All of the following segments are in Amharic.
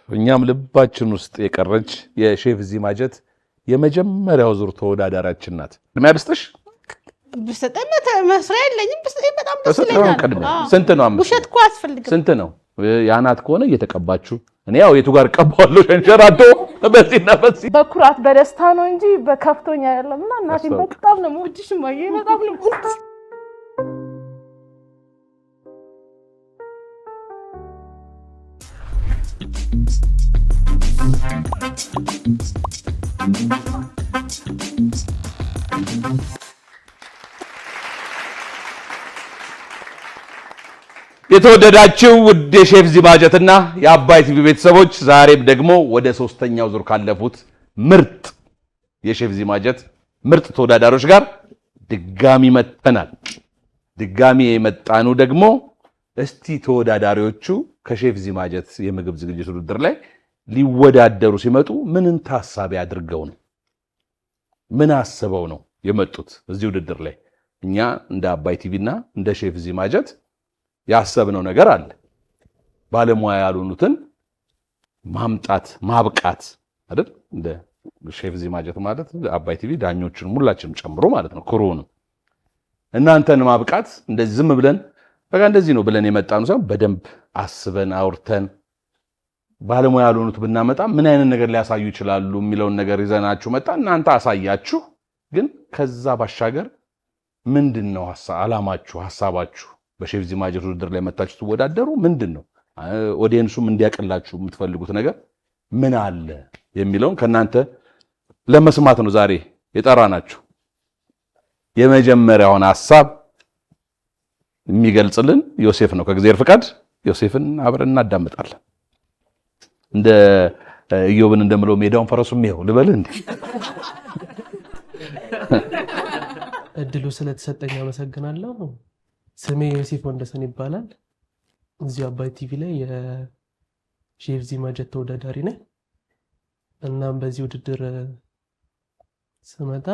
እኛም ልባችን ውስጥ የቀረች የሼፍ ዚማጀት የመጀመሪያው ዙር ተወዳዳሪያችን ናት። ቅድሚያ ልስጥሽ? በሰጠነ መስሪያ የለኝም። በጣም ደስ ይላል። ስንት ነው? ውሸት እኮ አስፈልግም። ስንት ነው? ያናት ከሆነ እየተቀባችሁ እኔ ያው የቱ ጋር ቀባዋለሁ ሸንሸራቶ በዚህና በዚህ በኩራት በደስታ ነው እንጂ በከፍቶኛ አይደለምና እናቴ በጣም ነው የምወድሽ ማዬ፣ በጣም ነው የምወድሽ። የተወደዳችሁ ውድ የሼፍ ዚማጀትና የአባይ ቲቪ ቤተሰቦች ዛሬም ደግሞ ወደ ሶስተኛው ዙር ካለፉት ምርጥ የሼፍ ዚማጀት ምርጥ ተወዳዳሪዎች ጋር ድጋሚ መጥተናል። ድጋሚ የመጣኑ ደግሞ እስቲ ተወዳዳሪዎቹ ከሼፍ ዚማጀት የምግብ ዝግጅት ውድድር ላይ ሊወዳደሩ ሲመጡ ምንን ታሳቢ አድርገው ነው? ምን አስበው ነው የመጡት እዚህ ውድድር ላይ? እኛ እንደ አባይ ቲቪና እንደ ሼፍ ዚማጀት ያሰብነው ነገር አለ። ባለሙያ ያልሆኑትን ማምጣት ማብቃት አይደል? እንደ ሼፍ ዚማጀት ማለት አባይ ቲቪ ዳኞችን ሁላችንም ጨምሮ ማለት ነው። ክሩንም እናንተን ማብቃት እንደዚህ ዝም ብለን በቃ እንደዚህ ነው ብለን የመጣነው ሳይሆን በደንብ አስበን አውርተን ባለሙያ ያልሆኑት ብናመጣ ምን አይነት ነገር ሊያሳዩ ይችላሉ የሚለውን ነገር ይዘናችሁ መጣ። እናንተ አሳያችሁ። ግን ከዛ ባሻገር ምንድነው ዓላማችሁ ሐሳባችሁ? በሼፍ ዚማጀት ውድድር ላይ መጣችሁ ትወዳደሩ ምንድነው ኦዲየንሱም እንዲያቀላችሁ የምትፈልጉት ነገር ምን አለ የሚለውን ከናንተ ለመስማት ነው ዛሬ የጠራናችሁ። የመጀመሪያውን ሐሳብ የሚገልጽልን ዮሴፍ ነው። ከእግዚአብሔር ፍቃድ ዮሴፍን አብረን እናዳምጣለን። እንደ ኢዮብን እንደምለው ሜዳውን ፈረሱም ይሄው ልበል እንዴ? እድሉ ስለተሰጠኝ አመሰግናለሁ። ስሜ ዮሴፍ ወንደሰን ይባላል። እዚሁ አባይ ቲቪ ላይ የሼፍ ዚማጀት ተወዳዳሪ ነኝ። እናም በዚህ ውድድር ስመጣ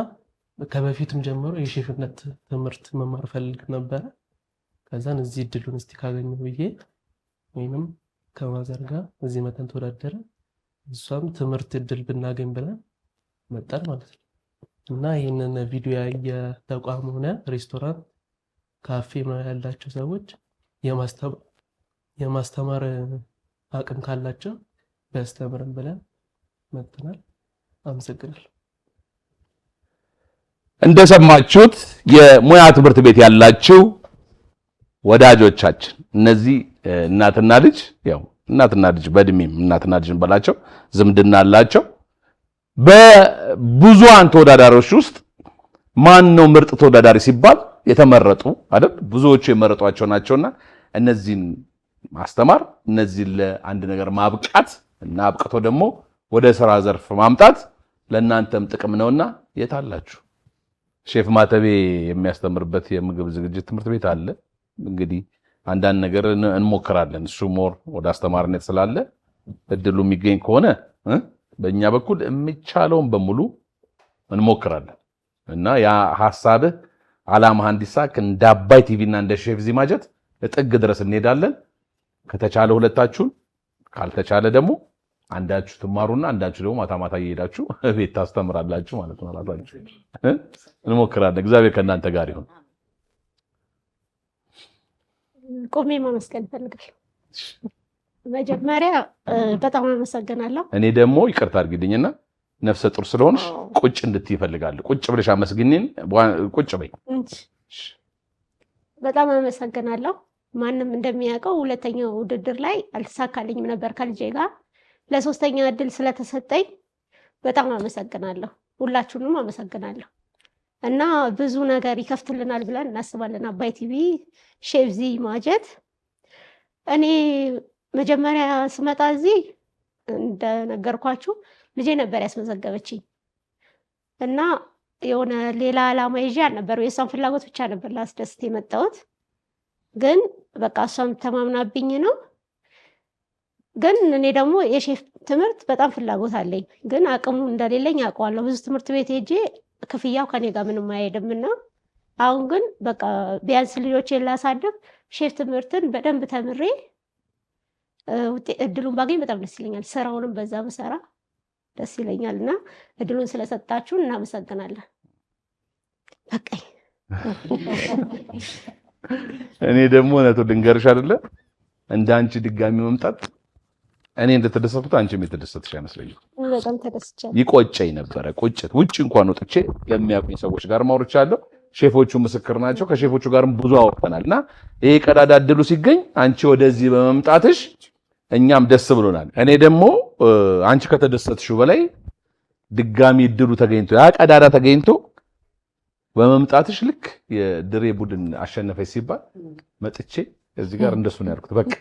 ከበፊትም ጀምሮ የሼፍነት ትምህርት መማር ፈልግ ነበረ። ከዛን እዚህ እድሉን እስቲ ካገኘሁ ብዬ ወይንም ከማዘርጋ እዚህ መተን ተወዳደረ። እሷም ትምህርት እድል ብናገኝ ብለን መጣን ማለት ነው። እና ይህንን ቪዲዮ ያየ ተቋም ሆነ ሬስቶራንት ካፌ ያላቸው ሰዎች የማስተማር አቅም ካላቸው ቢያስተምረን ብለን መጥተናል። አመሰግናለሁ። እንደሰማችሁት የሙያ ትምህርት ቤት ያላችሁ ወዳጆቻችን እነዚህ እናትና ልጅ ያው እናትና ልጅ በእድሜም እናትና ልጅን በላቸው ዝምድና አላቸው። በብዙሃን ተወዳዳሪዎች ውስጥ ማን ነው ምርጥ ተወዳዳሪ ሲባል የተመረጡ አይደል? ብዙዎቹ የመረጧቸው ናቸውና እነዚህን ማስተማር እነዚህን ለአንድ ነገር ማብቃት እና አብቅቶ ደግሞ ወደ ስራ ዘርፍ ማምጣት ለእናንተም ጥቅም ነውና የታላችሁ ሼፍ ማተቤ የሚያስተምርበት የምግብ ዝግጅት ትምህርት ቤት አለ። እንግዲህ አንዳንድ ነገር እንሞክራለን። እሱ ሞር ወደ አስተማሪነት ስላለ እድሉ የሚገኝ ከሆነ በእኛ በኩል የሚቻለውን በሙሉ እንሞክራለን እና ያ ሐሳብህ ዓላማህ እንዲሳካ እንደ አባይ ቲቪና እንደ ሼፍ ዚማጀት ጥግ ድረስ እንሄዳለን። ከተቻለ ሁለታችሁን፣ ካልተቻለ ደግሞ አንዳችሁ ትማሩና አንዳችሁ ደግሞ ማታ ማታ እየሄዳችሁ ቤት ታስተምራላችሁ ማለት ነው። አላታችሁ እንሞክራለን። እግዚአብሔር ከእናንተ ጋር ይሁን። ቆሜ ማመስገን ፈልጋለሁ። መጀመሪያ በጣም አመሰግናለሁ። እኔ ደግሞ ይቅርታ አድርግልኝና ነፍሰ ጡር ስለሆንሽ ቁጭ እንድትይ እፈልጋለሁ። ቁጭ ብለሽ አመስግኝኝ። ቁጭ በይ። በጣም አመሰግናለሁ። ማንም እንደሚያውቀው ሁለተኛው ውድድር ላይ አልተሳካልኝም ነበር ከልጄ ጋር። ለሶስተኛ እድል ስለተሰጠኝ በጣም አመሰግናለሁ። ሁላችሁንም አመሰግናለሁ እና ብዙ ነገር ይከፍትልናል ብለን እናስባለን። አባይ ቲቪ ሼፍ ዚማጀት እኔ መጀመሪያ ስመጣ እዚህ እንደነገርኳችሁ ልጄ ነበር ያስመዘገበችኝ እና የሆነ ሌላ ዓላማ ይዤ አልነበረው። የእሷን ፍላጎት ብቻ ነበር ላስደስት የመጣሁት። ግን በቃ እሷም ተማምናብኝ ነው። ግን እኔ ደግሞ የሼፍ ትምህርት በጣም ፍላጎት አለኝ። ግን አቅሙ እንደሌለኝ አውቀዋለሁ። ብዙ ትምህርት ቤት ሄጄ ክፍያው ከኔ ጋር ምንም አይሄድምና አሁን ግን በቃ ቢያንስ ልጆቼን ላሳድግ ሼፍ ትምህርትን በደንብ ተምሬ እድሉን ባገኝ በጣም ደስ ይለኛል። ስራውንም በዛ በሰራ ደስ ይለኛል እና እድሉን ስለሰጣችሁን እናመሰግናለን። በቃኝ። እኔ ደግሞ እውነቱን ልንገርሽ አይደለ እንደ አንቺ ድጋሚ መምጣት እኔ እንደተደሰትኩት አንቺም የተደሰትሽ አይመስለኝም። በጣም ተደስቻለሁ። ይቆጨኝ ነበረ ቁጭት። ውጭ እንኳን ወጥቼ ለሚያውቁኝ ሰዎች ጋር ማውርቻለሁ። ሼፎቹ ምስክር ናቸው። ከሼፎቹ ጋርም ብዙ አውርተናል እና ይሄ ቀዳዳ እድሉ ሲገኝ አንቺ ወደዚህ በመምጣትሽ እኛም ደስ ብሎናል። እኔ ደግሞ አንቺ ከተደሰትሽው በላይ ድጋሚ እድሉ ተገኝቶ ያ ቀዳዳ ተገኝቶ በመምጣትሽ ልክ የድሬ ቡድን አሸነፈች ሲባል መጥቼ እዚህ ጋር እንደሱ ነው ያልኩት። በቃ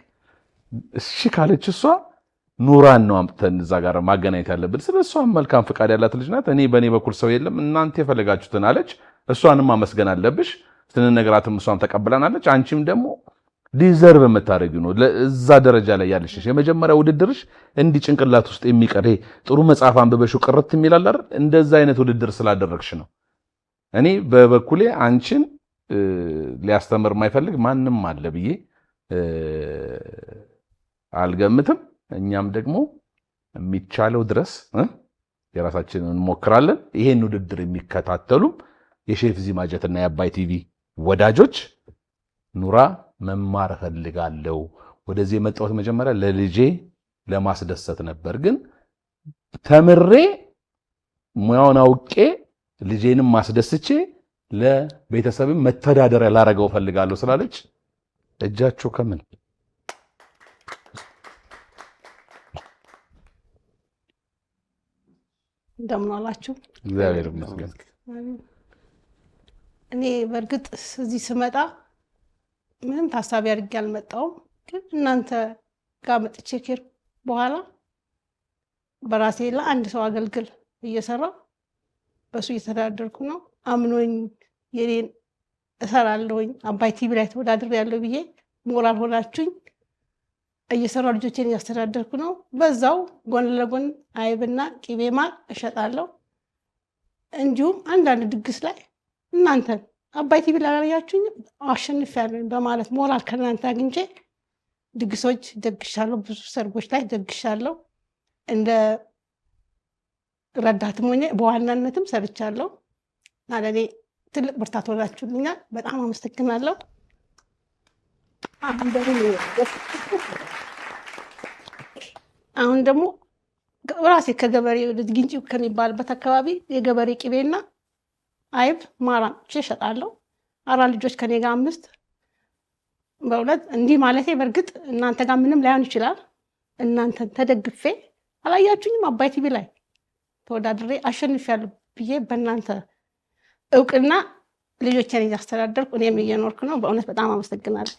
እሺ ካለች እሷ ኑራን ነው አምጥተን እዛ ጋር ማገናኘት ያለብን። ስለሷም መልካም ፍቃድ ያላት ልጅ ናት። እኔ በእኔ በኩል ሰው የለም እናንተ የፈለጋችሁትን አለች። እሷንም ማመስገን አለብሽ። ስንነግራትም እሷም ተቀብላናለች። አንቺም ደግሞ ዲዘርቭ የምታደርጊው ነው እዛ ደረጃ ላይ ያለሽ። የመጀመሪያ ውድድርሽ እንዲህ ጭንቅላት ውስጥ የሚቀር ጥሩ መጽሐፍ አንብበሽው ቅርት የሚላል አይደል? እንደዛ አይነት ውድድር ስላደረግሽ ነው። እኔ በበኩሌ አንቺን ሊያስተምር የማይፈልግ ማንም አለ ብዬ አልገምትም። እኛም ደግሞ የሚቻለው ድረስ የራሳችንን እንሞክራለን። ይሄን ውድድር የሚከታተሉም የሼፍ ዚማጀትና የአባይ ቲቪ ወዳጆች ኑራ መማር እፈልጋለሁ፣ ወደዚህ የመጣሁት መጀመሪያ ለልጄ ለማስደሰት ነበር፣ ግን ተምሬ ሙያውን አውቄ ልጄንም ማስደስቼ ለቤተሰብም መተዳደሪያ ላረገው እፈልጋለሁ ስላለች እጃቸው ከምን እንደምን ዋላችሁ? እግዚአብሔር ይመስገን። እኔ በእርግጥ እዚህ ስመጣ ምንም ታሳቢ አድርጌ አልመጣሁም። ግን እናንተ ጋር መጥቼ ከሄድኩ በኋላ በራሴ ለአንድ ሰው አገልግል እየሰራሁ በሱ እየተዳደርኩ ነው። አምኖኝ የኔን እሰራለሁኝ አባይ ቲቪ ላይ ተወዳድሬያለሁ ብዬ ሞራል ሆናችሁኝ እየሰራሁ ልጆቼን እያስተዳደርኩ ነው። በዛው ጎን ለጎን አይብና ቅቤ ማር እሸጣለሁ። እንዲሁም አንዳንድ ድግስ ላይ እናንተን አባይ ቲቪ ላይ ያላያችሁኝ አሸንፊያለሁ በማለት ሞራል ከእናንተ አግኝቼ ድግሶች ደግሻለሁ። ብዙ ሰርጎች ላይ ደግሻለሁ። እንደ ረዳትም ሆኜ በዋናነትም ሰርቻለሁ እና ለእኔ ትልቅ ብርታት ሆናችሁልኛል። በጣም አመሰግናለሁ። አሁን ደግሞ ራሴ ከገበሬ ግንጪ ከሚባልበት አካባቢ የገበሬ ቅቤና አይብ ማራም እሸጣለሁ። 4 ልጆች ከኔ ጋር 5። በእውነት እንዲህ ማለቴ በእርግጥ እናንተ ጋር ምንም ላይሆን ይችላል። እናንተን ተደግፌ አላያችሁኝም? አባይ ቲቪ ላይ ተወዳድሬ አሸንፊያለሁ ብዬ በእናንተ እውቅና ልጆቼን እያስተዳደርኩ እኔም እየኖርኩ ነው። በእውነት በጣም አመሰግናለሁ።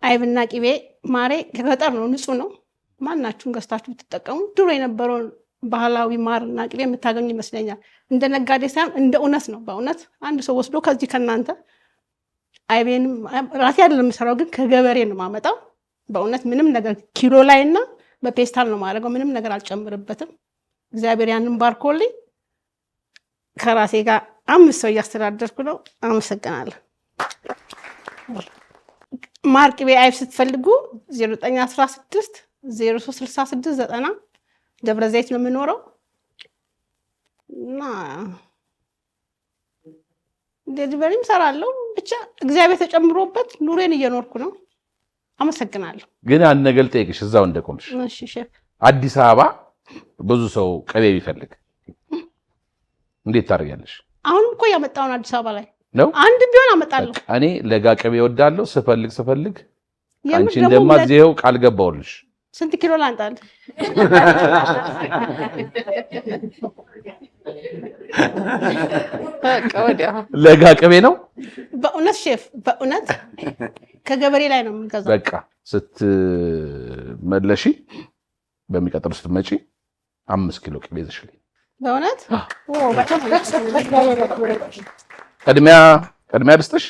አይብና ቅቤ ማሬ ከገጠር ነው፣ ንጹህ ነው። ማናችሁም ገዝታችሁ ብትጠቀሙ ድሮ የነበረውን ባህላዊ ማርና ቅቤ የምታገኙ ይመስለኛል። እንደ ነጋዴ ሳይሆን እንደ እውነት ነው። በእውነት አንድ ሰው ወስዶ ከዚህ ከእናንተ አይቤንም ራሴ አይደለም የምሰራው፣ ግን ከገበሬ ነው የማመጣው። በእውነት ምንም ነገር ኪሎ ላይ እና በፔስታል ነው የማደርገው። ምንም ነገር አልጨምርበትም። እግዚአብሔር ያንን ባርኮልኝ ከራሴ ጋር 5 ሰው እያስተዳደርኩ ነው። አመሰግናለሁ። ማር ቅቤ አይብ ስትፈልጉ 0916 036690 ደብረ ዘይት ነው የምኖረው እና ዴሊቨሪም ሰራለሁ። ብቻ እግዚአብሔር ተጨምሮበት ኑሬን እየኖርኩ ነው። አመሰግናለሁ። ግን አንድ ነገር ልጠይቅሽ እዛው እንደቆምሽ። እሺ ሼፍ፣ አዲስ አበባ ብዙ ሰው ቅቤ ቢፈልግ እንዴት ታደርጊያለሽ? አሁንም እኮ ያመጣውን አዲስ አበባ ላይ ነው አንድ ቢሆን አመጣለሁ። እኔ ለጋ ቅቤ እወዳለሁ። ስፈልግ አንቺ እንደማትዚው ቃል ገባውልሽ። ስንት ኪሎ ላንጣል? ለጋ ቅቤ ነው በእውነት ሼፍ፣ በእውነት ከገበሬ ላይ ነው የምንገዛው። በቃ ስትመለሺ በሚቀጥለው ስትመጪ 5 ኪሎ ቅቤ ይዘሽልኝ። በእውነት ቅድሚያ ልስጥሽ።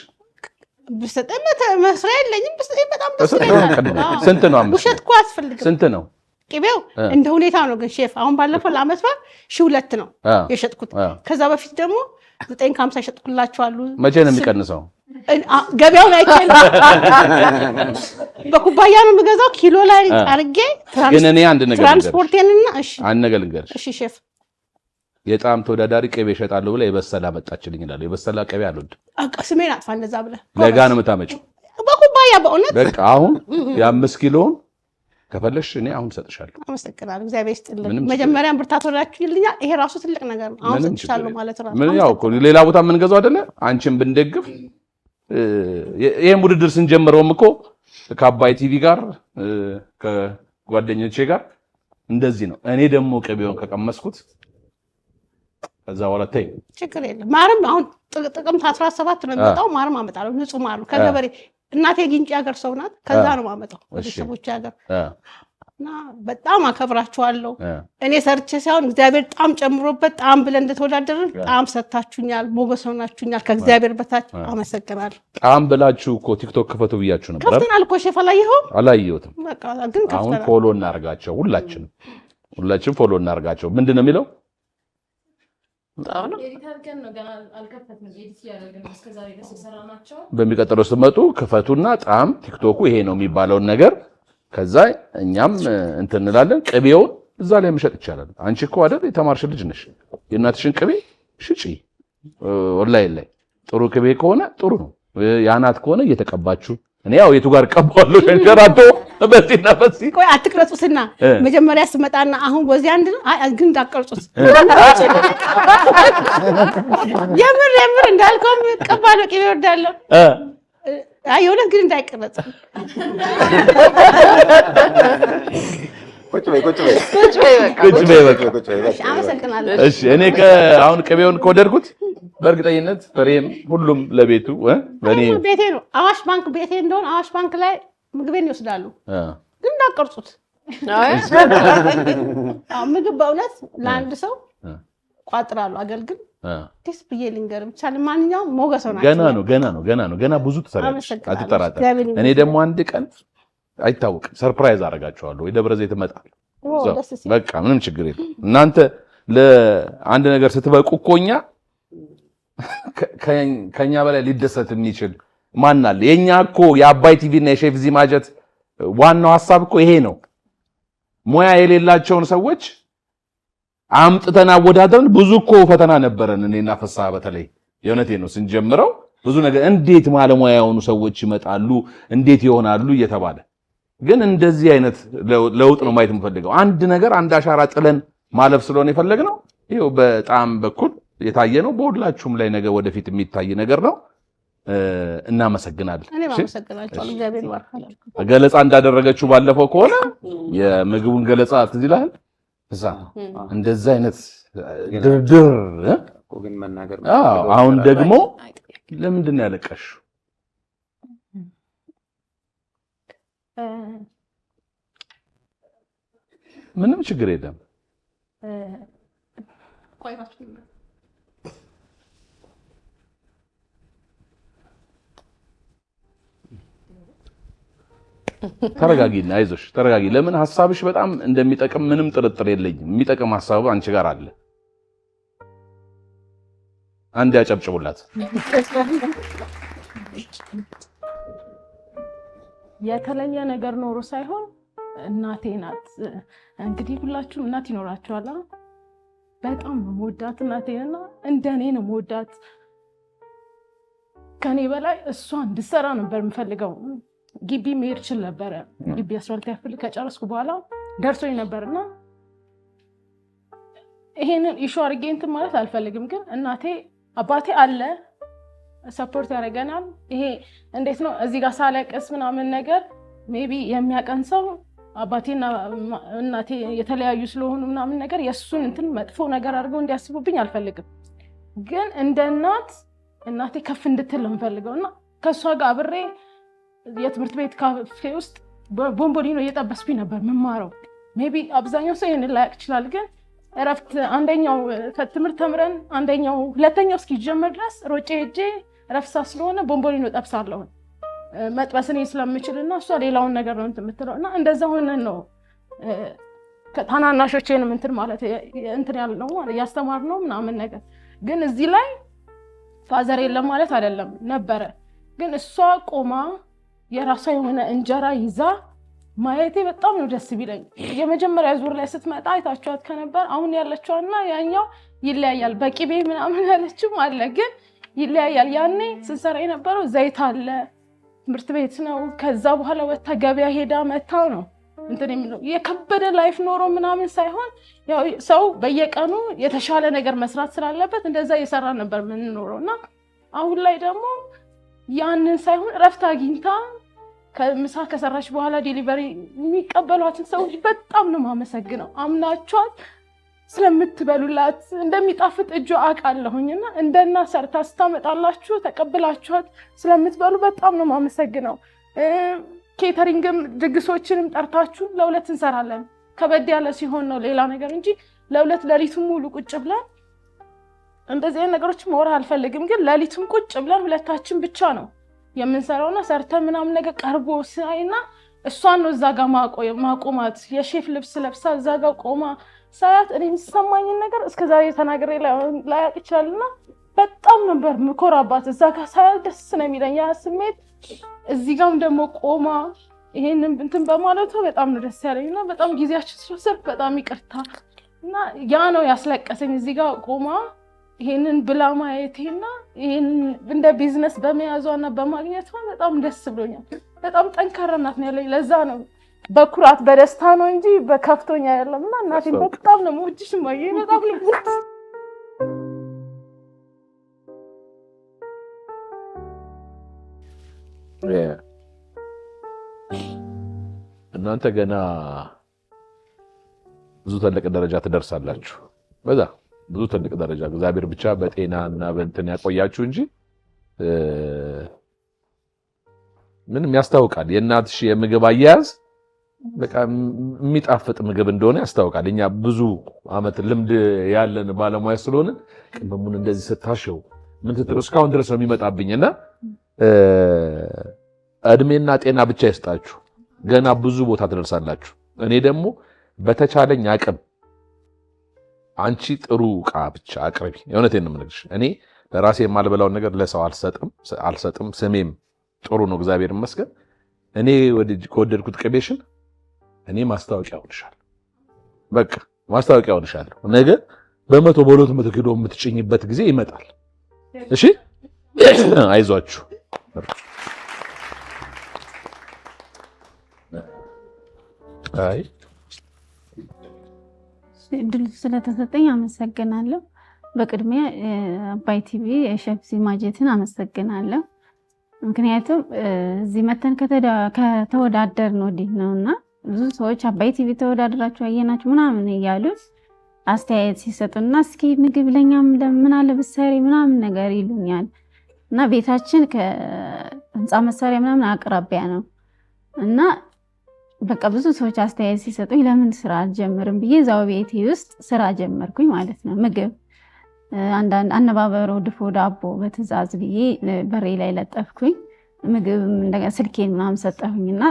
ብሰጠኝ መስሪያ የለኝም። ብሰጠኝ በጣም ደስ ይለኛል። ስንት ነው? 5 ውሸት እኮ አያስፈልግም። ስንት ነው ቅቤው? እንደ ሁኔታው ነው። ግን ሼፍ አሁን ባለፈው ለዓመት በዓል 1,200 ነው የሸጥኩት። ከዛ በፊት ደግሞ 950 ይሸጥኩላችኋሉ። መቼ ነው የሚቀንሰው? ገበያውን አይቼ በኩባያ ነው የምገዛው ኪሎ ላይ አርጌ ግን እኔ አንድ ነገር ትራንስፖርቴንና እሺ አንነገልንገርሽ እሺ ሼፍ የጣም ተወዳዳሪ ቅቤ እሸጣለሁ ብላ የበሰላ መጣችልኝ ይላል የበሰላ ቅቤ አልወድም ስሜን አጥፋ እንደዛ ብለህ ለጋ ነው የምታመጪው በኩባያ በእውነት በቃ አሁን የ5 ኪሎን ከፈለሽ እኔ አሁን ሰጥሻለሁ አመሰግናለሁ እግዚአብሔር ይስጥልኝ መጀመሪያም ብርታት ወራችሁልኛል ይሄ ራሱ ትልቅ ነገር ነው አሁን ሰጥቻለሁ ማለት ነው ምን ያው ሌላ ቦታ ምን ገዛው አይደለ አንቺን ብንደግፍ ይሄን ውድድር ስንጀምረውም እኮ ከአባይ ቲቪ ጋር ከጓደኞቼ ጋር እንደዚህ ነው እኔ ደግሞ ቅቤውን ከቀመስኩት ከዛ በኋላ ተይ ችግር የለም ማርም አሁን ጥቅምት 17 ነው የሚመጣው ማርም አመጣለሁ ንጹህ ማር ከገበሬ እናቴ ግንጭ ሀገር ሰው ናት ከዛ ነው ማመጣው ቤተሰቦች ሀገር እና በጣም አከብራችኋለሁ እኔ ሰርቼ ሳይሆን እግዚአብሔር ጣም ጨምሮበት ጣም ብለን እንደተወዳደርን ጣም ሰጣችሁኛል ሞገስ ሆናችሁኛል ከእግዚአብሔር በታች አመሰግናለሁ ጣም ብላችሁ እኮ ቲክቶክ ክፈቱ ብያችሁ ነበር ከፍተናል እኮ ሼፍ አላየሁትም በቃ ግን አሁን ፎሎ እናርጋቸው ሁላችን ፎሎ እናርጋቸው ምንድነው የሚለው በሚቀጥለው ስትመጡ ክፈቱና ጣም ቲክቶኩ ይሄ ነው የሚባለውን ነገር ከዛ እኛም እንትን እንላለን ቅቤውን እዛ ላይ መሸጥ ይቻላል አንቺ እኮ አይደል የተማርሽ ልጅ ነሽ የእናትሽን ቅቤ ሽጪ ኦንላይን ላይ ጥሩ ቅቤ ከሆነ ጥሩ ነው ያናት ከሆነ እየተቀባችሁ እኔ ያው የቱ ጋር ቀባዋለሁ ሸንሸራቶ በዚህና በዚህ ቆይ አትቅረጹትና መጀመሪያ ስመጣና አሁን ወዚ አንድ ነው ግን እንዳቀርጹት የምር እንዳልከው ቀባለው ቅቤ ወርዳለሁ የሆነ ግን እንዳይቀረጽ ቁጭ በይ አመሰግናለሁ እሺ እኔ አሁን ቅቤውን ከወደድኩት በእርግጠኝነት ፍሬም ሁሉም ለቤቱ በእኔ ቤቴ ነው አዋሽ ባንክ ቤቴ እንደሆነ አዋሽ ባንክ ላይ ምግቤን ይወስዳሉ ግን እንዳቀርጹት ምግብ በእውነት ለአንድ ሰው ቋጥራሉ አገልግል ደስ ብዬ ልንገርም ቻለ ማንኛውም ሞገስ ሆናችሁ ገና ብዙ ትሰራለች አትጠራጠር እኔ ደግሞ አንድ ቀን አይታወቅም ሰርፕራይዝ አደርጋቸዋለሁ ወይ ደብረ ዘይት እመጣለሁ በቃ ምንም ችግር የለም እናንተ ለአንድ ነገር ስትበቁ እኮኛ ከኛ በላይ ሊደሰት የሚችል ማን አለ የኛ እኮ የአባይ ቲቪ እና የሼፍ ዚማጀት ዋናው ሐሳብ እኮ ይሄ ነው ሙያ የሌላቸውን ሰዎች አምጥተን አወዳድረን ብዙ እኮ ፈተና ነበረን እኔና ፍስሐ በተለይ የእውነቴ ነው ስንጀምረው ብዙ ነገር እንዴት ባለሙያ የሆኑ ሰዎች ይመጣሉ እንዴት ይሆናሉ እየተባለ ግን እንደዚህ አይነት ለውጥ ነው ማየት የምፈልገው አንድ ነገር አንድ አሻራ ጥለን ማለፍ ስለሆነ የፈለግነው ይሄው በጣም በኩል የታየ ነው በሁላችሁም ላይ ነገር ወደፊት የሚታይ ነገር ነው እናመሰግናለን እኔ ማመሰግናለሁ እግዚአብሔር ይባርካችሁ ገለጻ እንዳደረገችው ባለፈው ከሆነ የምግቡን ገለጻ ትዝ ይላል እዛ እንደዛ አይነት ድርድር ግን መናገር አሁን ደግሞ ለምንድን ነው ያለቀሽው ምንም ችግር የለም ተረጋጊና አይዞሽ ተረጋጊ ለምን ሐሳብሽ በጣም እንደሚጠቅም ምንም ጥርጥር የለኝም የሚጠቅም ሐሳብ አንቺ ጋር አለ አንድ ያጨብጭቡላት የተለየ ነገር ኖሮ ሳይሆን እናቴ ናት እንግዲህ ሁላችሁም እናት ይኖራችኋል በጣም ነው የምወዳት እናቴና እንደኔ ነው የምወዳት ከኔ በላይ እሷ እንድትሰራ ነበር የምፈልገው ግቢ መሄድ ይችል ነበር ግቢ 12 ያፍል ከጨረስኩ በኋላ ደርሶኝ ነበርና ይሄንን ኢሹ አድርጌ እንትን ማለት አልፈልግም ግን እናቴ አባቴ አለ ሰፖርት ያደርገናል ይሄ እንዴት ነው እዚህ ጋር ሳለቅስ ምናምን ነገር ሜቢ የሚያቀን ሰው አባቴና እናቴ የተለያዩ ስለሆኑ ምናምን ነገር የሱን እንትን መጥፎ ነገር አድርገው እንዲያስቡብኝ አልፈልግም ግን እንደ እናቴ ከፍ እንድትል ነው የምፈልገውና ከሷ ጋር አብሬ የትምህርት ቤት ካፌ ውስጥ ቦምቦሊኖ እየጠበስኩኝ ነበር መማረው ሜቢ አብዛኛው ሰው ይሄን ላያቅ ይችላል ግን እረፍት አንደኛው ከትምህርት ተምረን አንደኛው ሁለተኛው እስኪጀመር ድረስ ሮጬ ሄጄ ረፍሳ ስለሆነ ቦምቦሊኖ ጠብሳለሁ መጥበስኔ ስለምችልና እሷ ሌላውን ነገር ነው የምትለውና እንደዛ ሆነን ነው ከታናናሾቼንም እንትን ማለት እንትን ያልነው ማለት ያስተማርነው ምናምን ነገር ግን እዚህ ላይ ፋዘር የለም ማለት አይደለም ነበረ ግን እሷ ቆማ የራሷ የሆነ እንጀራ ይዛ ማየቴ በጣም ነው ደስ ቢለኝ። የመጀመሪያ ዙር ላይ ስትመጣ አይታችኋት ከነበር አሁን ያለችውና ያኛው ይለያያል። በቂቤ ምናምን ያለችው አለ ግን ይለያያል። ያኔ ስንሰራ የነበረው ዘይት አለ ትምህርት ቤት ነው። ከዛ በኋላ ወጣ ገበያ ሄዳ መታው ነው እንትን የሚለው የከበደ ላይፍ ኖሮ ምናምን ሳይሆን ያው ሰው በየቀኑ የተሻለ ነገር መስራት ስላለበት እንደዛ እየሰራ ነበር የምንኖረውና አሁን ላይ ደግሞ ያንን ሳይሆን እረፍት አግኝታ ከምሳ ከሰራች በኋላ ዴሊቨሪ የሚቀበሏትን ሰዎች በጣም ነው የማመሰግነው። አምናችኋት ስለምትበሉላት እንደሚጣፍጥ እጁ አውቃለሁኝና እንደና ሰርታ ስታመጣላችሁ ተቀብላችኋት ስለምትበሉ በጣም ነው የማመሰግነው። ኬተሪንግም ድግሶችንም ጠርታችሁ ለሁለት እንሰራለን። ከበድ ያለ ሲሆን ነው ሌላ ነገር እንጂ ለሁለት ሌሊቱን ሙሉ ቁጭ ብለን እንደዚህ አይነት ነገሮች ማውራት አልፈልግም። ግን ሌሊቱን ቁጭ ብለን ሁለታችን ብቻ ነው የምንሰራውና ሰርተን ምናምን ነገር ቀርቦ ሳይና እሷን ነው እዛ ጋር ማቆማት የሼፍ ልብስ ለብሳ እዛ ጋር ቆማ ሳያት እኔ የሚሰማኝን ነገር እስከዛሬ ተናግሬ ላያቅ ይችላልና በጣም ነበር ምኮራባት። እዛ ጋር ሳያት ደስ ነው የሚለኝ ያ ስሜት። እዚህ ጋርም ደግሞ ቆማ ይሄንን እንትን በማለቷ በጣም ነው ደስ ያለኝና በጣም ጊዜያችን ስለሰር በጣም ይቅርታ እና ያ ነው ያስለቀሰኝ። እዚህ ጋር ቆማ ይሄንን ብላ ማየቴና ይሄንን እንደ ቢዝነስ በመያዟና በማግኘቷ በጣም ደስ ብሎኛል። በጣም ጠንካራ እናት ነው ያለኝ። ለዛ ነው በኩራት በደስታ ነው እንጂ በከፍቶኛ አይደለምና እናቴ በጣም ነው የምወድሽ ማየ በጣም ነው እናንተ ገና ብዙ ትልቅ ደረጃ ትደርሳላችሁ። በዛ ብዙ ትልቅ ደረጃ እግዚአብሔር ብቻ በጤናና በእንትን ያቆያችሁ እንጂ ምንም ያስታውቃል። የእናትሽ የምግብ አያያዝ በቃ የሚጣፍጥ ምግብ እንደሆነ ያስታውቃል። እኛ ብዙ አመት ልምድ ያለን ባለሙያ ስለሆነ ቅመሙን እንደዚህ ስታሸው ምን ትጥሩ እስካሁን ድረስ ነው የሚመጣብኝና እድሜና ጤና ብቻ ይስጣችሁ። ገና ብዙ ቦታ ትደርሳላችሁ። እኔ ደግሞ በተቻለኝ አቅም አንቺ ጥሩ ዕቃ ብቻ አቅርቢ። የእውነቴን ነው የምነግርሽ። እኔ ለራሴ የማልበላውን ነገር ለሰው አልሰጥም። ስሜም ጥሩ ነው እግዚአብሔር ይመስገን። እኔ ከወደድኩት ቅቤሽን እኔ ማስታወቂያ ሆንሻለሁ። በቃ ማስታወቂያ ሆንሻለሁ። ነገ በ100 ኪሎ የምትጭኝበት ጊዜ ይመጣል። እሺ አይዟችሁ። አይ እድል ስለተሰጠኝ አመሰግናለሁ። በቅድሚያ አባይ ቲቪ የሼፍ ዚማጀትን አመሰግናለሁ። ምክንያቱም እዚህ መተን ከተወዳደርን ወዲህ ነውና ብዙ ሰዎች አባይ ቲቪ ተወዳድራችሁ አየናችሁ ምናምን እያሉ አስተያየት ሲሰጡና እስኪ ምግብ ለኛም ለምን አለ ብትሰሪ ምናምን ነገር ይሉኛል እና ቤታችን ከህንፃ መሳሪያ ምናምን አቅራቢያ ነው እና በቃ ብዙ ሰዎች አስተያየት ሲሰጡኝ ለምን ስራ አልጀምርም ብዬ እዛው ቤቴ ውስጥ ስራ ጀመርኩኝ ማለት ነው። ምግብ አንዳንድ አነባበሮ ድፎ ዳቦ በትዕዛዝ ብዬ በሬ ላይ ለጠፍኩኝ። ምግብ እንደገና ስልኬን ምናምን ሰጠሁኝና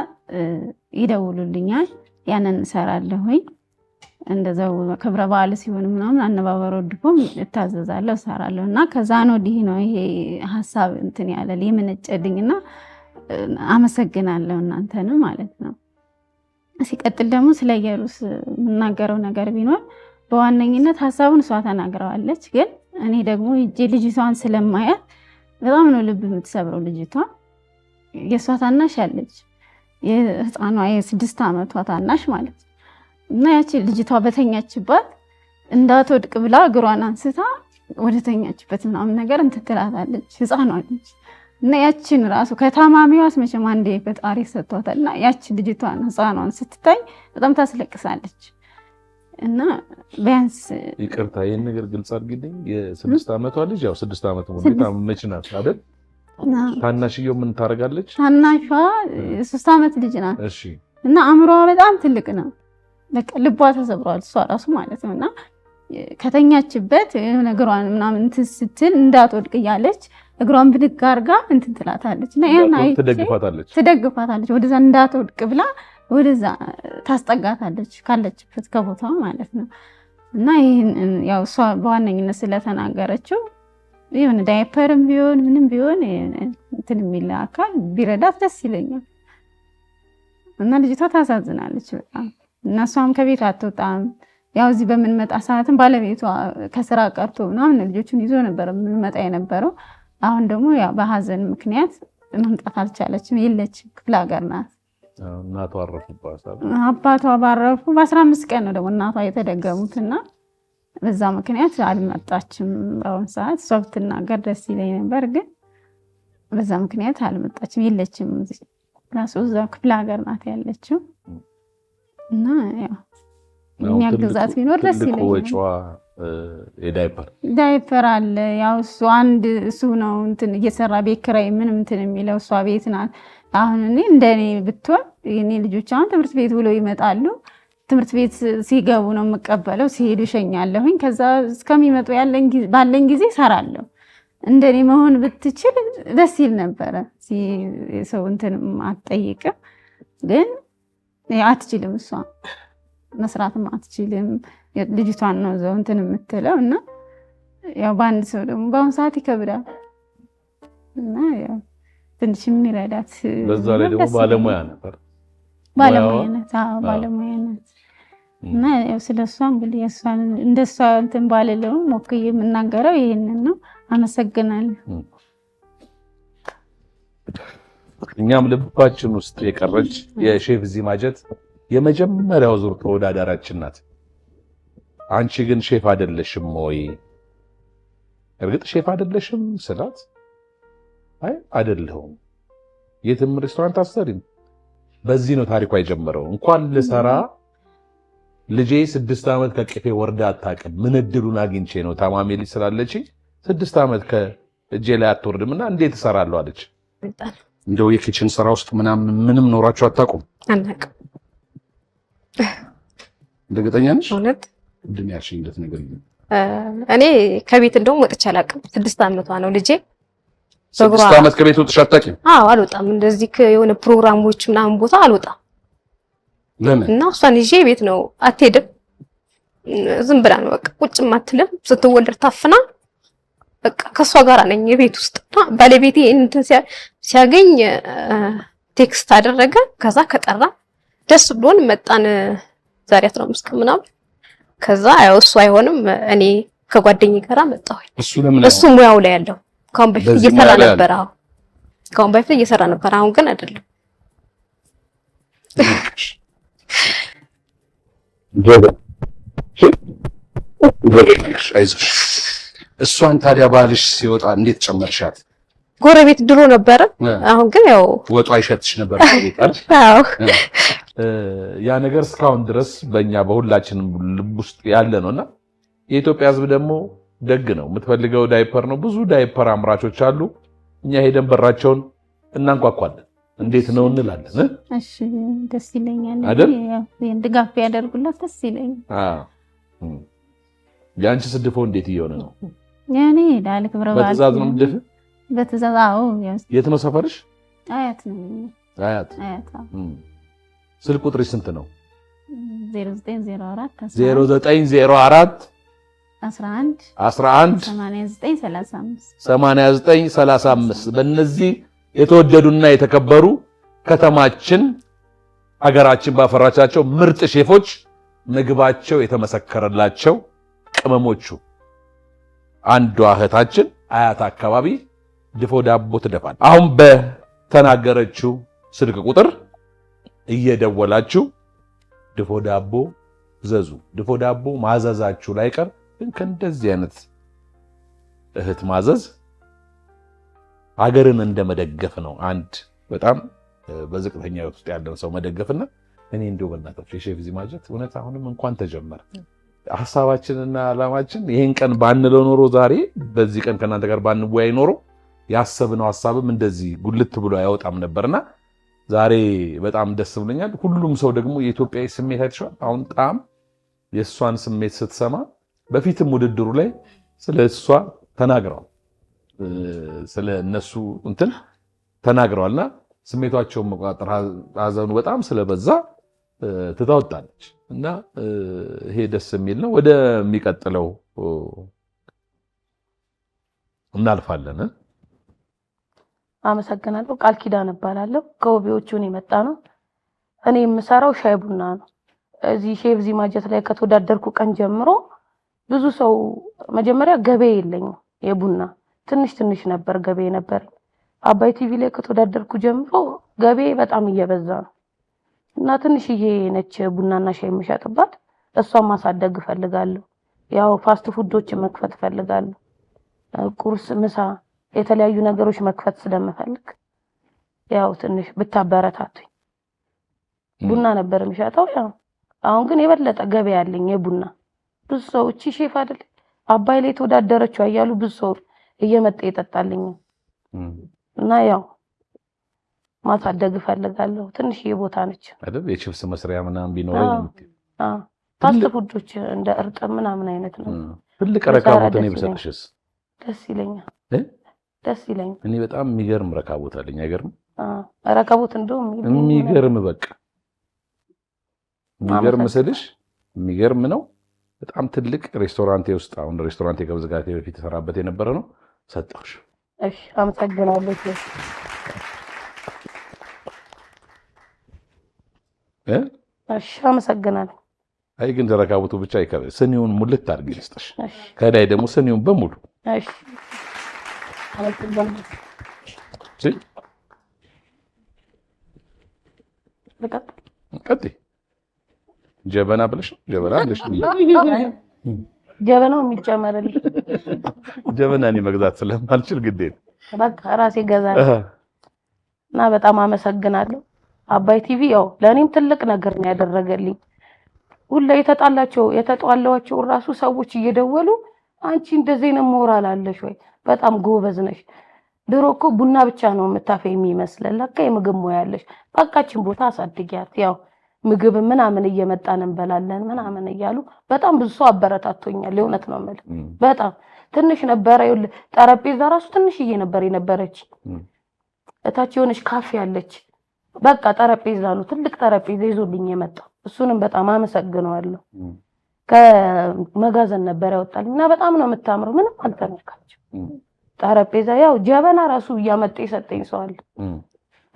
ይደውሉልኛል። ያንን እሰራለሁኝ። እንደዛው ክብረ በዓል ሲሆን ምናምን አነባበሮ ድፎም እታዘዛለሁ እሰራለሁ እና ከዛ ነው ወዲህ ነው ይሄ ሀሳብ እንትን ያለል የምንጨድኝና አመሰግናለሁ እናንተንም ማለት ነው። ሲቀጥል ደግሞ ስለ ኢየሩስ የምናገረው ነገር ቢኖር በዋነኝነት ሀሳቡን እሷ ተናግረዋለች። ግን እኔ ደግሞ ልጅቷን ስለማያት በጣም ነው ልብ የምትሰብረው። ልጅቷ የእሷ ታናሽ ያለች የህፃኗ የ6 ዓመቷ ታናሽ ማለት ነው እና ያቺ ልጅቷ በተኛችባት እንዳትወድቅ ብላ እግሯን አንስታ ወደተኛችበት ምናምን ነገር እንትን ትላታለች ህፃኗ ልጅ እና ያችን ራሱ ከታማሚዋስ መቼም አንዴ ፈጣሪ ሰጥቷታል እና ያችን ልጅቷን ህፃኗን ስትታይ በጣም ታስለቅሳለች። እና ቢያንስ ይቅርታ ይሄን ነገር ግልጽ አድርግልኝ። የ6 ዓመቷ ልጅ ያው 6 ዓመት ሙሉ ታመመች ናት አይደል? ታናሽየው ምን ታረጋለች? ታናሿ 3 ዓመት ልጅ ናት። እሺ። እና አእምሮዋ በጣም ትልቅ ነው። በቃ ልቧ ተሰብሯል እሷ ራሱ ማለት ነውና ከተኛችበት የሆነ እግሯን ምናምን እንትን ስትል እንዳትወድቅ እያለች እግሯን ብድግ አድርጋ እንትን ትላታለች እና ያን አይ ትደግፋታለች ወደዛ እንዳትወድቅ ብላ ወደዛ ታስጠጋታለች ካለችበት ከቦታው ማለት ነው። እና ይሄን ያው እሷ በዋነኝነት ስለተናገረችው ይሁን ዳይፐርም ቢሆን ምንም ቢሆን እንትን የሚል አካል ቢረዳት ደስ ይለኛል። እና ልጅቷ ታሳዝናለች በጣም። እና እሷም ከቤት አትወጣም። ያው እዚህ በምንመጣ ሰዓትም ባለቤቷ ከስራ ቀርቶ ምናምን ልጆቹን ይዞ ነበር የምንመጣ የነበረው። አሁን ደግሞ ያው በሀዘን ምክንያት መምጣት አልቻለችም፣ የለችም፣ ክፍለ ሀገር ናት። እናቷ አረፉባት። አባቷ ባረፉ በ15 ቀን ነው ደግሞ እናቷ የተደገሙትና በዛ ምክንያት አልመጣችም። በአሁን ሰዓት እሷ ብትናገር ደስ ይለኝ ነበር፣ ግን በዛ ምክንያት አልመጣችም፣ የለችም። ራሱ እዛው ክፍለ ሀገር ናት ያለችው እና ያው የሚያግዛት ቢኖር ደስ ይለኛል። ወጪዋ ዳይፐር አለ። ያው እሱ ነው እንትን እየሰራ ቤት ኪራይ ምንም እንትን የሚለው እሷ ቤት ናት። አሁን እኔ እንደኔ ብትሆን የኔ ልጆች አሁን ትምህርት ቤት ብለው ይመጣሉ። ትምህርት ቤት ሲገቡ ነው የምቀበለው፣ ሲሄዱ እሸኛለሁኝ። ከዛ እስከሚመጡ ባለኝ ጊዜ እሰራለሁ። እንደኔ መሆን ብትችል ደስ ይል ነበረ። ሰው እንትን አትጠይቅም፣ ግን አትችልም። እሷ መስራትም አትችልም። ልጅቷን ነው እዛው እንትን የምትለው እና ያው በአንድ ሰው ደግሞ በአሁኑ ሰዓት ይከብዳል እና ያው ትንሽ የሚረዳት በዛ ላይ ደግሞ ባለሙያ ነበር። ባለሙያነት እና ያው ስለሷ እንግዲህ እሷን እንደሷ እንትን ባልለው ሞክዬ የምናገረው ይሄንን ነው። አመሰግናለሁ። እኛም ልባችን ውስጥ የቀረች የሼፍ ዚማጀት የመጀመሪያው ዙር ተወዳዳሪያችን ናት። አንቺ ግን ሼፍ አይደለሽም ወይ? እርግጥ ሼፍ አይደለሽም ስላት አይ አይደለሁም፣ የትም ሬስቶራንት አሰሪም። በዚህ ነው ታሪኳ የጀመረው። እንኳን ልሰራ ልጄ 6 ዓመት ከቅፌ ወርዳ አታውቅም። ምን እድሉን አግኝቼ ነው ታማሚ ልጅ ስላለች 6 ዓመት ከእጄ ላይ አትወርድምና እንዴት እሰራለሁ አለች። እንደው የኪችን ስራ ውስጥ ምንም ኖራችሁ አታውቁም? አናውቅም። እርግጠኛ ነሽ? እውነት ምንድን ነው ያልሽኝ? እንደት ነገር እኔ ከቤት እንደውም ወጥቼ አላውቅም። 6 ዓመቷ ነው ልጄ። 6 ዓመት ከቤት ወጥሽ አታውቂም? አዎ አልወጣም። እንደዚህ የሆነ ፕሮግራሞች ምናምን ቦታ አልወጣም። ለምን? እና እሷን ይዤ ቤት ነው አትሄድም። ዝም ብላ ነው በቃ ቁጭም አትልም። ስትወለድ ታፍና በቃ ከሷ ጋር ነኝ የቤት ውስጥ። ባለቤቴ እንትን ሲያገኝ ቴክስት አደረገ። ከዛ ከጠራ ደስ ብሎን መጣን። ዛሬ 15 ቀን ምናምን። ከዛ ያው እሱ አይሆንም እኔ ከጓደኛዬ ጋር መጣሁ። እሱ ሙያው ላይ ያለው ካሁን በፊት እየሰራ ነበር። አዎ ካሁን በፊት እየሰራ ነበር። አሁን ግን አይደለም። አይዞሽ። እሷን ታዲያ ባልሽ ሲወጣ እንዴት ጨመርሻት? ጎረቤት ድሮ ነበረ። አሁን ግን ያው ወጡ አይሸትሽ ነበር አይደል? አዎ ያ ነገር እስካሁን ድረስ በእኛ በሁላችንም ልብ ውስጥ ያለ ነውና የኢትዮጵያ ሕዝብ ደግሞ ደግ ነው። የምትፈልገው ዳይፐር ነው። ብዙ ዳይፐር አምራቾች አሉ። እኛ ሄደን በራቸውን እናንኳኳለን። እንዴት ነው እንላለን። እሺ ደስ ይለኛል አይደል? ድጋፍ ያደርጉላት ደስ ይለኛል። ያንቺ ስድፎ እንዴት እየሆነ ነው? ያኔ ዳል ክብረ በዓል በትዕዛዝ ነው የምትደፍ? በትዕዛዝ። አዎ። የት ነው ሰፈርሽ? አያት ነው። አያት። ስልክ ቁጥርሽ ስንት ነው? 0904 11 8935 በእነዚህ የተወደዱና የተከበሩ ከተማችን ሀገራችን ባፈራቻቸው ምርጥ ሼፎች ምግባቸው የተመሰከረላቸው ቅመሞቹ አንዷ እህታችን አያት አካባቢ ድፎ ዳቦ ትደፋል። አሁን በተናገረችው ስልክ ቁጥር እየደወላችሁ ድፎ ዳቦ ዘዙ። ድፎ ዳቦ ማዘዛችሁ ላይቀር ግን ከእንደዚህ አይነት እህት ማዘዝ ሀገርን እንደመደገፍ ነው። አንድ በጣም በዝቅተኛ ህይወት ውስጥ ያለን ሰው መደገፍና እኔ እንደው በእናታችሁ የሼፍ ዚማጀት እውነት አሁንም እንኳን ተጀመረ። ሐሳባችንና ዓላማችን ይሄን ቀን ባንለው ኖሮ ዛሬ በዚህ ቀን ከእናንተ ጋር ባንወያይ ኖሮ ያሰብነው ሐሳብም እንደዚህ ጉልት ብሎ አይወጣም ነበርና ዛሬ በጣም ደስ ብሎኛል። ሁሉም ሰው ደግሞ የኢትዮጵያዊ ስሜት አይተሻል። አሁን ጣም የእሷን ስሜት ስትሰማ በፊትም ውድድሩ ላይ ስለ እሷ ተናግረዋል፣ ስለ እነሱ እንትን ተናግረዋልና ስሜቷቸውን መቆጣጠር ሀዘኑ በጣም ስለበዛ ትታወጣለች እና ይሄ ደስ የሚል ነው። ወደሚቀጥለው እናልፋለን። አመሰግናለሁ። ቃል ኪዳን እባላለሁ። ከውቢዎቹን የመጣ ነው። እኔ የምሰራው ሻይ ቡና ነው። እዚህ ሼፍ ዚማጀት ላይ ከተወዳደርኩ ቀን ጀምሮ ብዙ ሰው መጀመሪያ ገበያ የለኝም የቡና ትንሽ ነበር ገበያ ነበር። አባይ ቲቪ ላይ ከተወዳደርኩ ጀምሮ ገበያ በጣም እየበዛ ነው እና ትንሽዬ ነች ቡናና ሻይ የምሸጥባት እሷን ማሳደግ ፈልጋለሁ። ያው ፋስት ፉዶች መክፈት ፈልጋለሁ። ቁርስ፣ ምሳ የተለያዩ ነገሮች መክፈት ስለምፈልግ ያው ትንሽ ብታበረታቱኝ። ቡና ነበር የምሸጠው። ያው አሁን ግን የበለጠ ገበያ ያለኝ የቡና ብዙ ሰው እቺ ሼፍ አይደል አባይ ላይ ተወዳደረችው አያሉ ብዙ ሰው እየመጣ ይጠጣልኝ እና ያው ማሳደግ ፈልጋለሁ። ትንሽ የቦታ ነች አይደል የቺፕስ መስሪያ ምናምን ቢኖረኝ ፋስት ፉዶች እንደ እርጥብ ምናምን አይነት ነው። ትልቅ ረካቦት ነው ብሰጥሽስ? ደስ ይለኛል። ደስ ይለኛል። እኔ በጣም የሚገርም ረካቦት አለኝ። አይገርም? ረካቦት እንደውም የሚገርም በቃ የሚገርም ስልሽ የሚገርም ነው። በጣም ትልቅ ሬስቶራንቴ ውስጥ አሁን ሬስቶራንቴ ከመዝጋቴ በፊት ተሰራበት የነበረ ነው። ሰጠሁሽ። እሺ አመሰግናለሁ። እሺ አመሰግናለሁ። አይ ግን ረካቦቱ ብቻ አይከብም። ስኒውን ሙልት አድርጊ ልስጥሽ። ከላይ ደግሞ ስኒውን በሙሉ እሺ አመሰግናለሁ። ቀጥ ጀበና ብለሽ ጀበና አለሽ? ጀበናው የሚጨመርልኝ ጀበና እኔ መግዛት ስለማልችል ግዴታ በቃ ራሴ ገዛለሁ እና በጣም አመሰግናለሁ። አባይ ቲቪ ያው ለኔም ትልቅ ነገር ነው ያደረገልኝ። ሁሉ የተጣላቸው ራሱ ሰዎች እየደወሉ አንቺ እንደዚህ ነው ሞራል አለሽ ወይ? በጣም ጎበዝ ነሽ። ድሮ እኮ ቡና ብቻ ነው የምታፈይ የሚመስለን ለካ የምግብ ሙያ ያለሽ። በቃችን ቦታ አሳድጊያት ያው ምግብ ምናምን እየመጣን እንበላለን ምናምን እያሉ በጣም ብዙ ሰው አበረታቶኛል። የእውነት ነው ማለት በጣም ትንሽ ነበር። ጠረጴዛ ራሱ ትንሽዬ ነበር የነበረች። እታች የሆነች ካፌ አለች። በቃ ጠረጴዛ ነው ትልቅ ጠረጴዛ ይዞልኝ የመጣው። እሱንም በጣም አመሰግነዋለሁ። ከመጋዘን ነበር ያወጣልኝ እና በጣም ነው የምታምረው። ምንም አልተነካችም። ጠረጴዛ ያው ጀበና ራሱ እያመጣ የሰጠኝ ሰው አለ።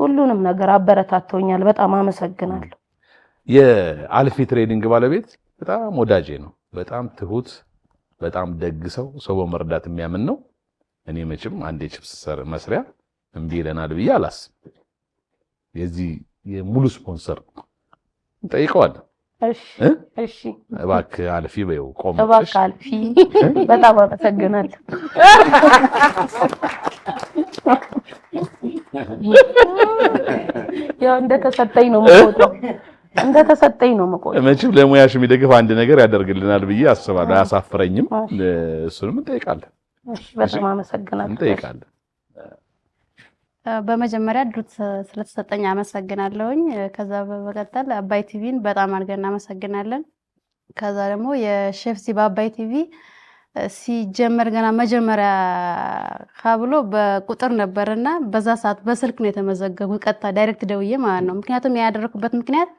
ሁሉንም ነገር አበረታቶኛል። በጣም አመሰግናለሁ። የአልፊ ትሬዲንግ ባለቤት በጣም ወዳጄ ነው። በጣም ትሁት፣ በጣም ደግ ሰው በመርዳት የሚያምን ነው። እኔ መቼም አንድ የቺፕስ መስሪያ እምቢ ይለናል ብዬ አላስብም። የዚህ የሙሉ ስፖንሰር እንጠይቀዋለን። እሺ እባክህ አልፊ በይው ቆም። እባክህ አልፊ በጣም አመሰግናለሁ። ያው እንደተሰጠኝ ነው የምቆጥረው። መቼም ለሙያሽ የሚደግፍ አንድ ነገር ያደርግልናል ብዬ አስባለሁ። አያሳፍረኝም። እሱንም እንጠይቃለን። እሺ በጣም አመሰግናለሁ። እንጠይቃለን። በመጀመሪያ ድሩት ስለተሰጠኝ አመሰግናለሁኝ። ከዛ በመቀጠል አባይ ቲቪን በጣም አድርገን እናመሰግናለን። ከዛ ደግሞ የሼፍ ዚባ አባይ ቲቪ ሲጀመር ገና መጀመሪያ ካብሎ በቁጥር ነበርና በዛ ሰዓት በስልክ ነው የተመዘገቡት። ቀጥታ ዳይሬክት ደውዬ ማለት ነው። ምክንያቱም ያደረኩበት ምክንያት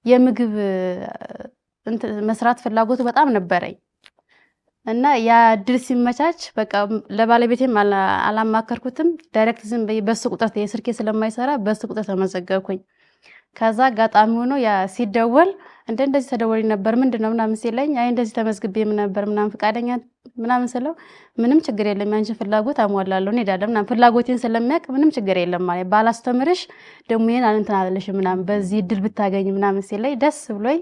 የምግብ መስራት ፍላጎቱ በጣም ነበረኝ እና ያ ድል ሲመቻች በቃ ለባለቤቴም አላማከርኩትም። ዳይሬክት ዝም በሱ ቁጥር የስልኬ ስለማይሰራ በሱ ቁጥር ተመዘገብኩኝ። ከዛ አጋጣሚ ሆኖ ያ ሲደወል እንደዚህ ተደወል ነበር ምንድነው ምናምን ሲለኝ አይ እንደዚህ ተመዝግቤም ነበር ምናምን ፈቃደኛ ምናምን ስለው ምንም ችግር የለም ያንቺ ፍላጎት አሟላለሁ እንሄዳለን ምናምን ፍላጎቴን ስለሚያውቅ ምንም ችግር የለም ማለት ባላስተምርሽ ደግሞ ይሄን እንትን አለሽ ምናምን በዚህ ድል ብታገኝ ምናምን ሲለኝ ደስ ብሎኝ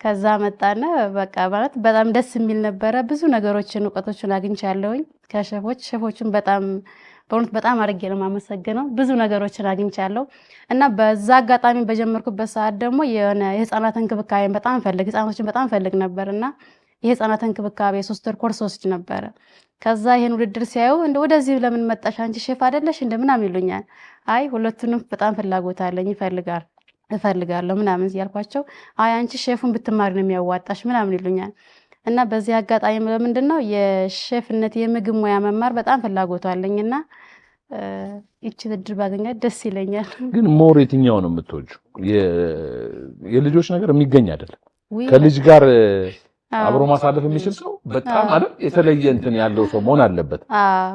ከዛ መጣነ። በቃ ማለት በጣም ደስ የሚል ነበረ። ብዙ ነገሮችን እውቀቶችን አግኝቻለሁኝ ከሼፎችን በጣም በእውነት በጣም አድርጌ ነው የማመሰግነው። ብዙ ነገሮችን አግኝቻለሁ እና በዛ አጋጣሚ በጀመርኩበት ሰዓት ደግሞ የሆነ የህፃናት እንክብካቤ ህፃናቶችን በጣም ፈልግ ነበርና የህፃናት እንክብካቤ 3 ወር ኮርስ ወስድ ነበረ። ከዛ ይሄን ውድድር ሲያዩ እንደ ወደዚህ ለምን መጣሽ አንቺ ሼፍ አይደለሽ እንደ ምናምን ይሉኛል። አይ ሁለቱንም በጣም ፍላጎት አለኝ እፈልጋለሁ ምናምን ያልኳቸው አይ አንቺ ሼፉን ብትማሪ ነው የሚያዋጣሽ ምናምን ይሉኛል። እና በዚህ አጋጣሚ ለምንድነው የሼፍነት የምግብ ሙያ መማር በጣም ፍላጎት አለኝና እቺ እድል ባገኛት ደስ ይለኛል። ግን ሞር የትኛው ነው የምትወጂው? የልጆች ነገር የሚገኝ አይደለም። ከልጅ ጋር አብሮ ማሳለፍ የሚችል ሰው በጣም አይደል የተለየ እንትን ያለው ሰው መሆን አለበት።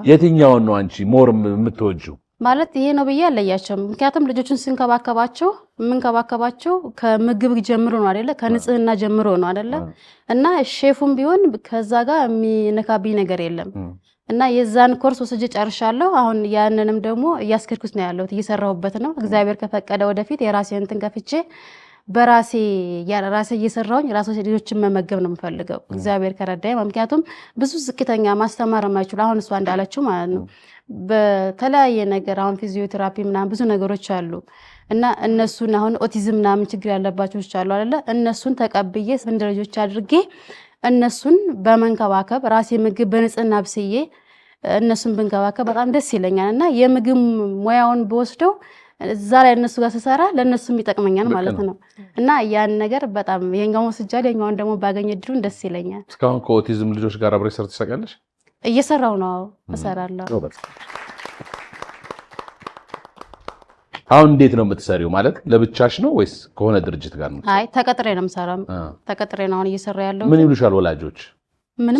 የትኛውን ነው አንቺ ሞር የምትወጂው? ማለት ይሄ ነው ብዬ አለያቸውም። ምክንያቱም ልጆቹን ስንከባከባቸው የምንከባከባቸው ከምግብ ጀምሮ ነው አይደለ? ከንጽህና ጀምሮ ነው አይደለ? እና ሼፉም ቢሆን ከዛ ጋር የሚነካብኝ ነገር የለም። እና የዛን ኮርስ ወስጄ ጨርሻለሁ። አሁን ያንንም ደግሞ እያስከድኩት ነው ያለሁት፣ እየሰራሁበት ነው። እግዚአብሔር ከፈቀደ ወደፊት የራሴን እንትን ከፍቼ በራሴ እየሰራሁኝ ራሴ ልጆችን መመገብ ነው የምፈልገው እግዚአብሔር ከረዳኝ። ምክንያቱም ብዙ ዝቅተኛ ማስተማር የማይችሉ አሁን እሷ እንዳለችው ማለት ነው በተለያየ ነገር አሁን ፊዚዮቴራፒ ምናምን ብዙ ነገሮች አሉ እና እነሱን አሁን ኦቲዝም ምናምን ችግር ያለባቸው አሉ አይደለ? እነሱን ተቀብዬ እንደ ልጆች አድርጌ እነሱን በመንከባከብ ራሴ ምግብ በንጽህና ብስዬ እነሱን ብንከባከብ በጣም ደስ ይለኛል። እና የምግብ ሙያውን በወስደው እዛ ላይ እነሱ ጋር ስሰራ ለእነሱም ይጠቅመኛል ማለት ነው። እና ያን ነገር በጣም ይሄኛው ወስጃለሁ፣ ይሄኛውን ደግሞ ባገኘ ድሩን ደስ ይለኛል። እስካሁን ከኦቲዝም ልጆች ጋር አብረሽ ሰርተሽ ታውቂያለሽ? እየሰራው ነው፣ እሰራለሁ። አሁን እንዴት ነው የምትሰሪው? ማለት ለብቻሽ ነው ወይስ ከሆነ ድርጅት ጋር ነው? አይ ተቀጥሬ ነው የምሰራው። ተቀጥሬ ነው አሁን እየሰራ ያለው። ምን ይሉሻል ወላጆች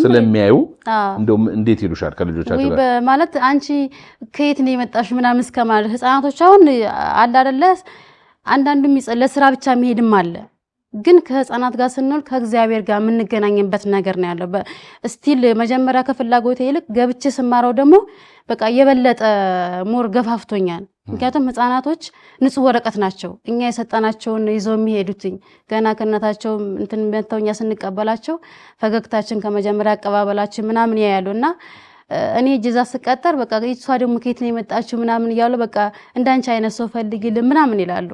ስለሚያዩ? እንደው እንዴት ይሉሻል ከልጆቻቸው ጋር? ማለት አንቺ ከየት ነው የመጣሽ ምናምን እስከማለት ህፃናቶች አሁን አለ አይደለ? አንዳንዱም ለስራ ብቻ መሄድም አለ። ግን ከህፃናት ጋር ስንል ከእግዚአብሔር ጋር የምንገናኝበት ነገር ነው ያለው። ስቲል መጀመሪያ ከፍላጎቴ ይልቅ ገብቼ ስማረው ደግሞ በቃ የበለጠ ሞር ገፋፍቶኛል። ምክንያቱም ህፃናቶች ንጹህ ወረቀት ናቸው። እኛ የሰጠናቸውን ይዘው የሚሄዱትኝ ገና ከእናታቸው እንትን መተውኛ ስንቀበላቸው ፈገግታችን ከመጀመሪያ አቀባበላችን ምናምን ያያሉና እኔ እጅዛ ስቀጠር በቃ እሷ ደግሞ ከየት ነው የመጣችው ምናምን እያሉ በቃ እንዳንቺ አይነት ሰው ፈልጊልን ምናምን ይላሉ።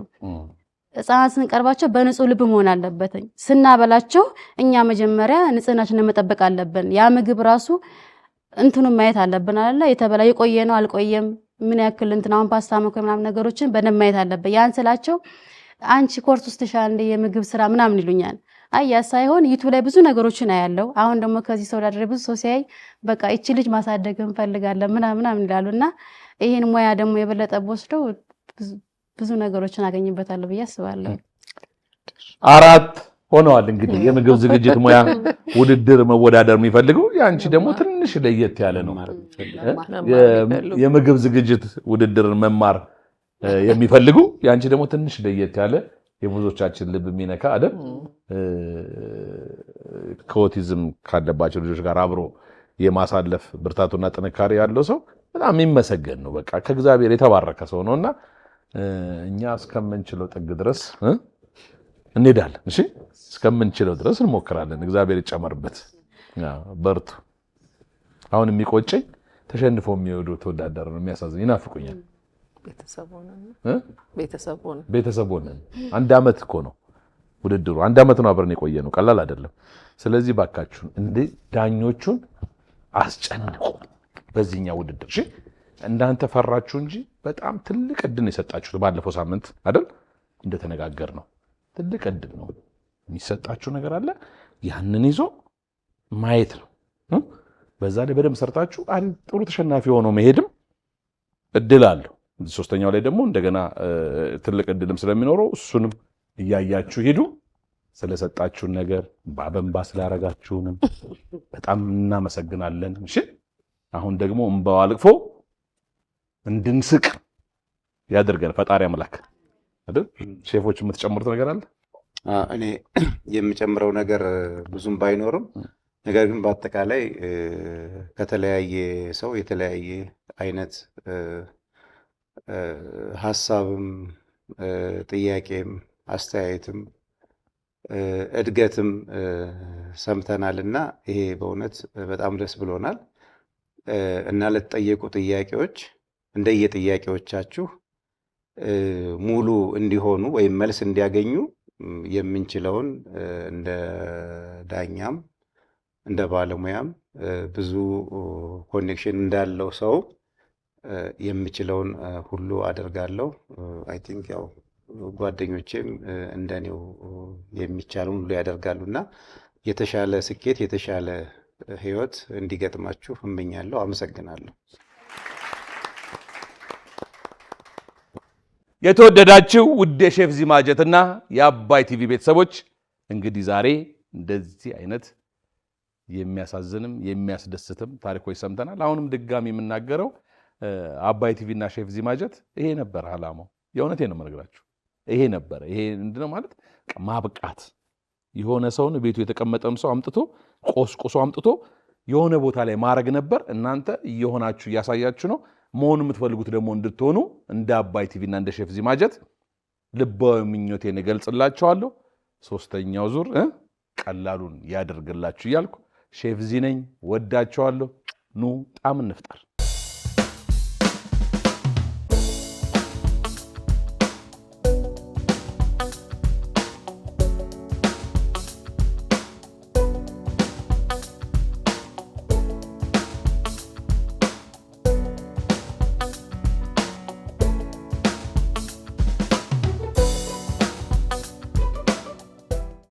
ህፃናት ስንቀርባቸው በንጹህ ልብ መሆን አለበትኝ። ስናበላቸው እኛ መጀመሪያ ንጽህናችንን መጠበቅ አለብን። ያ ምግብ ራሱ እንትኑን ማየት አለብን አይደለ? የተበላ የቆየ ነው አልቆየም ምን ያክል እንትን አሁን ፓስታ መኮይ ምናምን ነገሮችን በደንብ ማየት አለበት። ያን ስላቸው አንቺ ኮርስ ውስጥ ተሻለ እንደ የምግብ ስራ ምናምን ይሉኛል። አይ ያ ሳይሆን ዩቲዩብ ላይ ብዙ ነገሮችን አያለው። አሁን ደግሞ ከዚህ ሰው ዳድሬ ብዙ ሰው ሲያይ በቃ እቺ ልጅ ማሳደግ እንፈልጋለን ምናምን ይላሉና ይሄን ሙያ ደግሞ የበለጠ ወስደው ብዙ ነገሮችን አገኝበታለሁ ብዬ አስባለሁ። 4 ሆነዋል እንግዲህ የምግብ ዝግጅት ሙያ ውድድር መወዳደር የሚፈልጉ ያንቺ ደግሞ ትንሽ ለየት ያለ ነው። የምግብ ዝግጅት ውድድር መማር የሚፈልጉ ያንቺ ደግሞ ትንሽ ለየት ያለ የብዙዎቻችን ልብ የሚነካ አይደል? ከኦቲዝም ካለባቸው ልጆች ጋር አብሮ የማሳለፍ ብርታቱና ጥንካሬ ያለው ሰው በጣም የሚመሰገን ነው። በቃ ከእግዚአብሔር የተባረከ ሰው ነውና እኛ እስከምንችለው ጥግ ድረስ እንሄዳለን። እሺ እስከምንችለው ድረስ እንሞክራለን። እግዚአብሔር ይጨመርበት። በርቱ። አሁን የሚቆጨኝ ተሸንፎ የሚወዱ ተወዳዳሪ ነው የሚያሳዝን፣ ይናፍቁኛል። ቤተሰብ ሆነን 1 ዓመት እኮ ነው ውድድሩ፣ 1 ዓመት ነው አብረን የቆየ ነው፣ ቀላል አይደለም። ስለዚህ ባካችሁን እንደ ዳኞቹን አስጨንቁ በዚህኛው ውድድር። እሺ እንዳንተ ፈራችሁ እንጂ በጣም ትልቅ እድል የሰጣችሁት ባለፈው ሳምንት አይደል እንደተነጋገር ነው። ትልቅ እድል ነው የሚሰጣችሁ ነገር አለ፣ ያንን ይዞ ማየት ነው። በዛ ላይ በደንብ ሰርታችሁ ጥሩ ተሸናፊ ሆኖ መሄድም እድል አለው። ሶስተኛው ላይ ደግሞ እንደገና ትልቅ እድልም ስለሚኖረው እሱንም እያያችሁ ሄዱ። ስለሰጣችሁን ነገር በአበንባ ስላረጋችሁንም በጣም እናመሰግናለን። እሺ አሁን ደግሞ እንባው አልቅፎ እንድንስቅ ያደርገን ፈጣሪ አምላክ አይደል? ሼፎች የምትጨምሩት ነገር አለ? እኔ የምጨምረው ነገር ብዙም ባይኖርም ነገር ግን በአጠቃላይ ከተለያየ ሰው የተለያየ አይነት ሀሳብም ጥያቄም አስተያየትም እድገትም ሰምተናል እና ይሄ በእውነት በጣም ደስ ብሎናል እና ለተጠየቁ ጥያቄዎች እንደየጥያቄዎቻችሁ ሙሉ እንዲሆኑ ወይም መልስ እንዲያገኙ የምንችለውን እንደ ዳኛም እንደ ባለሙያም ብዙ ኮኔክሽን እንዳለው ሰው የምችለውን ሁሉ አደርጋለሁ። አይ ቲንክ ያው ጓደኞቼም እንደኔው የሚቻለውን ሁሉ ያደርጋሉና የተሻለ ስኬት የተሻለ ህይወት እንዲገጥማችሁ እመኛለሁ። አመሰግናለሁ። የተወደዳችሁ ውድ የሼፍ ዚማጀትና የአባይ ቲቪ ቤተሰቦች እንግዲህ ዛሬ እንደዚህ አይነት የሚያሳዝንም የሚያስደስትም ታሪኮች ሰምተናል። አሁንም ድጋሚ የምናገረው አባይ ቲቪ እና ሼፍ ዚማጀት ይሄ ነበር አላማው። የእውነቴን ነው የምነግራችሁ። ይሄ ነበር። ይሄ ምንድነው ማለት ማብቃት፣ የሆነ ሰውን ቤቱ የተቀመጠም ሰው አምጥቶ ቆስቁሶ አምጥቶ የሆነ ቦታ ላይ ማድረግ ነበር። እናንተ እየሆናችሁ እያሳያችሁ ነው። መሆን የምትፈልጉት ደግሞ እንድትሆኑ እንደ አባይ ቲቪ እና እንደ ሼፍ ዚማጀት ልባዊ ምኞቴን እገልጽላችኋለሁ። ሶስተኛው ዙር ቀላሉን ያደርግላችሁ እያልኩ ሼፍ ዚ ነኝ። ወዳችኋለሁ። ኑ ጣም እንፍጠር።